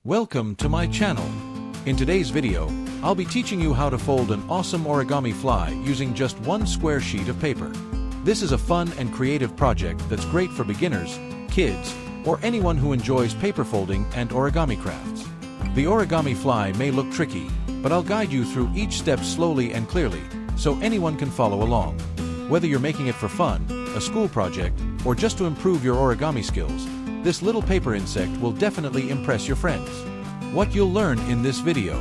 Welcome to my channel. In today's video, I'll be teaching you how to fold an awesome origami fly using just one square sheet of paper. This is a fun and creative project that's great for beginners, kids, or anyone who enjoys paper folding and origami crafts. The origami fly may look tricky, but I'll guide you through each step slowly and clearly, so anyone can follow along. Whether you're making it for fun, a school project, or just to improve your origami skills, this little paper insect will definitely impress your friends. What you'll learn in this video: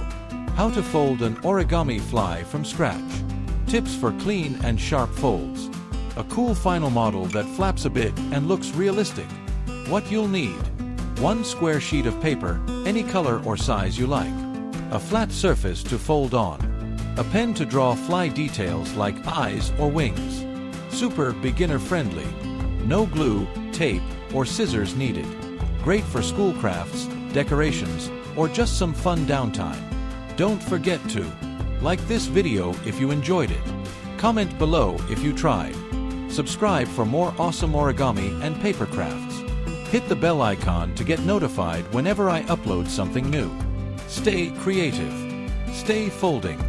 how to fold an origami fly from scratch, tips for clean and sharp folds, a cool final model that flaps a bit and looks realistic. What you'll need: one square sheet of paper, any color or size you like, a flat surface to fold on, a pen to draw fly details like eyes or wings. Super beginner friendly. No glue, tape, or scissors needed. Great for school crafts, decorations, or just some fun downtime. Don't forget to like this video if you enjoyed it. Comment below if you tried. Subscribe for more awesome origami and paper crafts. Hit the bell icon to get notified whenever I upload something new. Stay creative. Stay folding.